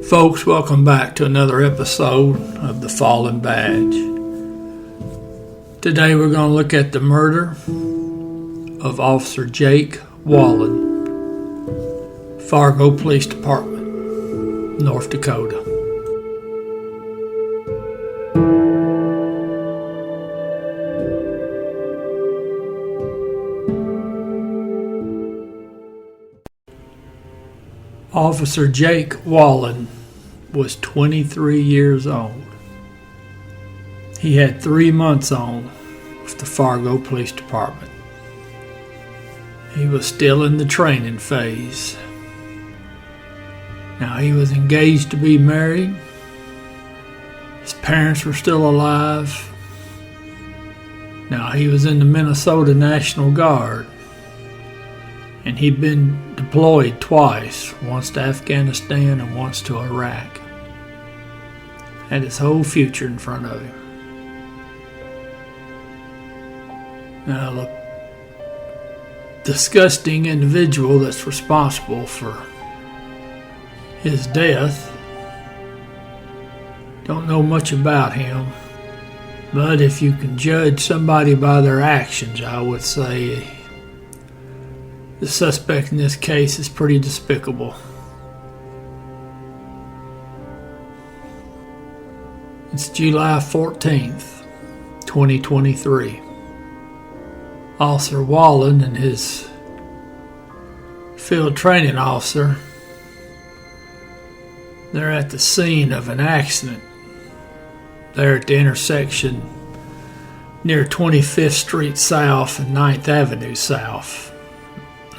Folks, welcome back to another episode of The Fallen Badge. Today we're going to look at the murder of Officer Jake Wallin, Fargo Police Department, North Dakota. Officer Jake Wallin was 23 years old. He had 3 months on with the Fargo Police Department. He was still in the training phase. Now, he was engaged to be married. His parents were still alive. Now, he was in the Minnesota National Guard, and he'd been deployed twice, once to Afghanistan and once to Iraq. Had his whole future in front of him. Now, the disgusting individual that's responsible for his death, don't know much about him, but if you can judge somebody by their actions, I would say the suspect in this case is pretty despicable. It's July 14th, 2023. Officer Wallin and his field training officer, they're at the scene of an accident. They're at the intersection near 25th Street South and 9th Avenue South.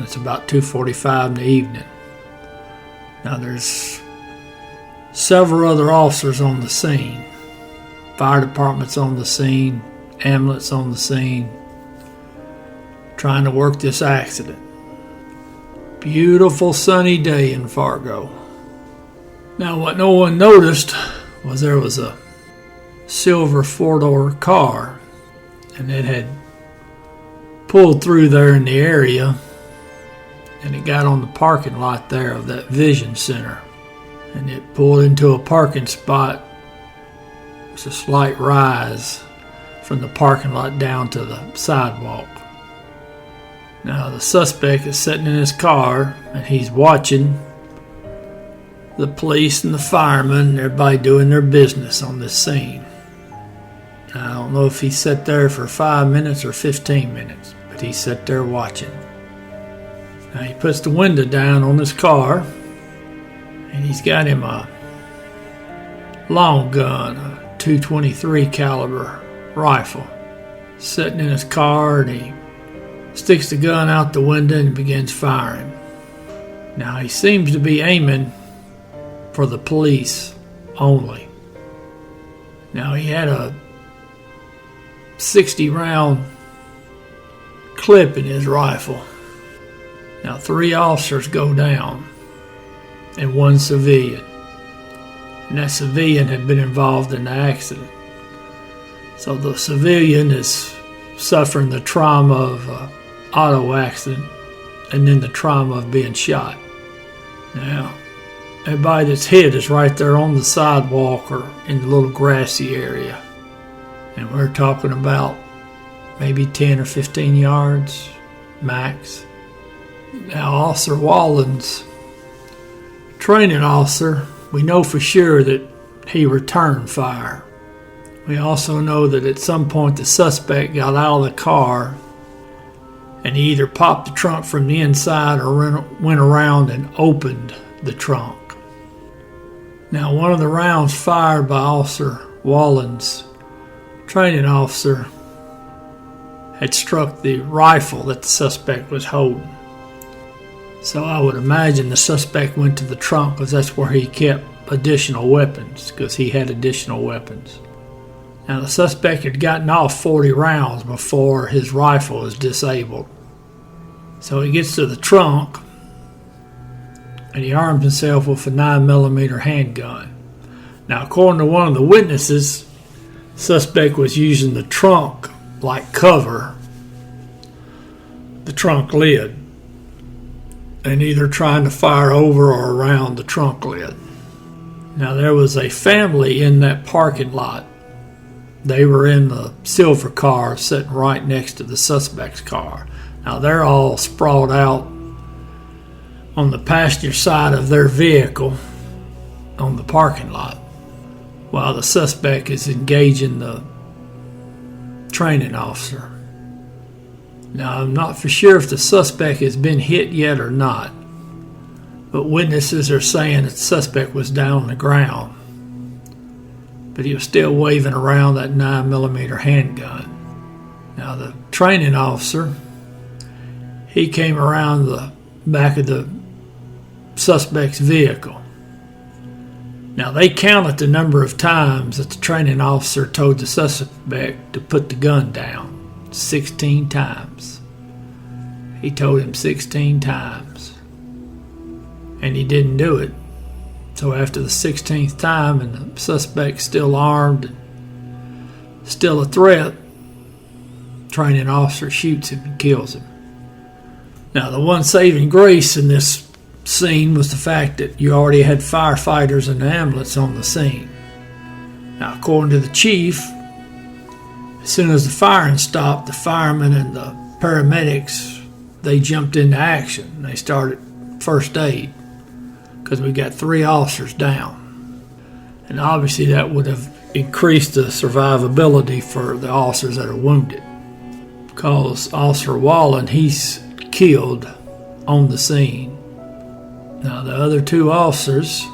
It's about 2:45 in the evening. Now, there's several other officers on the scene. Fire department's on the scene, ambulance on the scene, trying to work this accident. Beautiful sunny day in Fargo. Now, what no one noticed was there was a silver four-door car, and it had pulled through there in the area, and it got on the parking lot there of that vision center, and it pulled into a parking spot. It's a slight rise from the parking lot down to the sidewalk. Now, the suspect is sitting in his car, and he's watching the police and the firemen and everybody doing their business on this scene. Now, I don't know if he sat there for 5 minutes or 15 minutes, but he sat there watching. Now, he puts the window down on his car, and he's got him a long gun, a .223 caliber rifle, sitting in his car, and he sticks the gun out the window and begins firing. Now, he seems to be aiming for the police only. Now, he had a 60-round clip in his rifle. Now, 3 officers go down and 1 civilian. And that civilian had been involved in the accident. So the civilian is suffering the trauma of an auto accident and then the trauma of being shot. Now, everybody that's hit is right there on the sidewalk or in the little grassy area. And we're talking about maybe 10 or 15 yards max. Now, Officer Wallin's training officer, we know for sure that he returned fire. We also know that at some point the suspect got out of the car and he either popped the trunk from the inside or went around and opened the trunk. Now, one of the rounds fired by Officer Wallin's training officer had struck the rifle that the suspect was holding. So I would imagine the suspect went to the trunk because that's where he kept additional weapons, because he had additional weapons. Now, the suspect had gotten off 40 rounds before his rifle was disabled. So he gets to the trunk and he arms himself with a 9mm handgun. Now, according to one of the witnesses, the suspect was using the trunk like cover, the trunk lid, and either trying to fire over or around the trunk lid. Now, there was a family in that parking lot. They were in the silver car sitting right next to the suspect's car. Now, they're all sprawled out on the passenger side of their vehicle on the parking lot while the suspect is engaging the training officer. Now, I'm not for sure if the suspect has been hit yet or not, but witnesses are saying that the suspect was down on the ground, but he was still waving around that 9mm handgun. Now, the training officer, he came around the back of the suspect's vehicle. Now, they counted the number of times that the training officer told the suspect to put the gun down. 16 times. He told him 16 times. And he didn't do it. So after the 16th time and the suspect's still armed, still a threat, training officer shoots him and kills him. Now, the one saving grace in this scene was the fact that you already had firefighters and the ambulance on the scene. Now, according to the chief, as soon as the firing stopped, the firemen and the paramedics, they jumped into action. They started first aid because we got 3 officers down. And obviously that would have increased the survivability for the officers that are wounded, because Officer Wallin, he's killed on the scene. Now, the other 2 officers,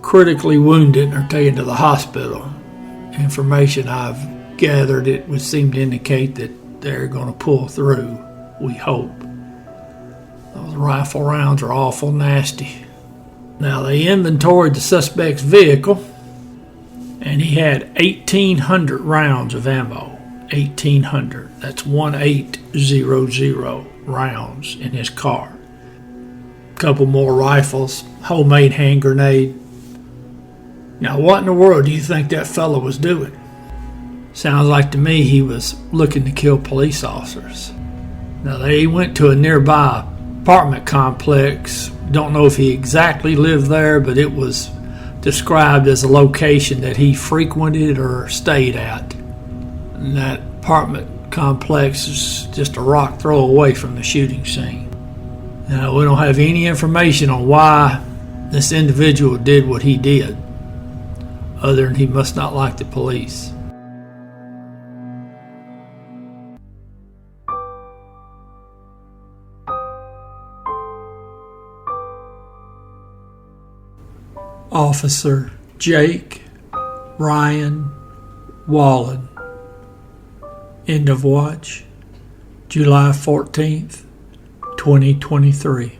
critically wounded, are taken to the hospital. Information I've gathered, it would seem to indicate that they're going to pull through, we hope. Those rifle rounds are awful nasty. Now, they inventoried the suspect's vehicle, and he had 1,800 rounds of ammo. 1,800. That's 1800 rounds in his car. A couple more rifles, homemade hand grenade. Now, what in the world do you think that fellow was doing? Sounds like to me he was looking to kill police officers. Now, they went to a nearby apartment complex. Don't know if he exactly lived there, but it was described as a location that he frequented or stayed at. And that apartment complex is just a rock throw away from the shooting scene. Now, we don't have any information on why this individual did what he did, other than he must not like the police. Officer Jake Ryan Wallin. End of watch, July 14th, 2023.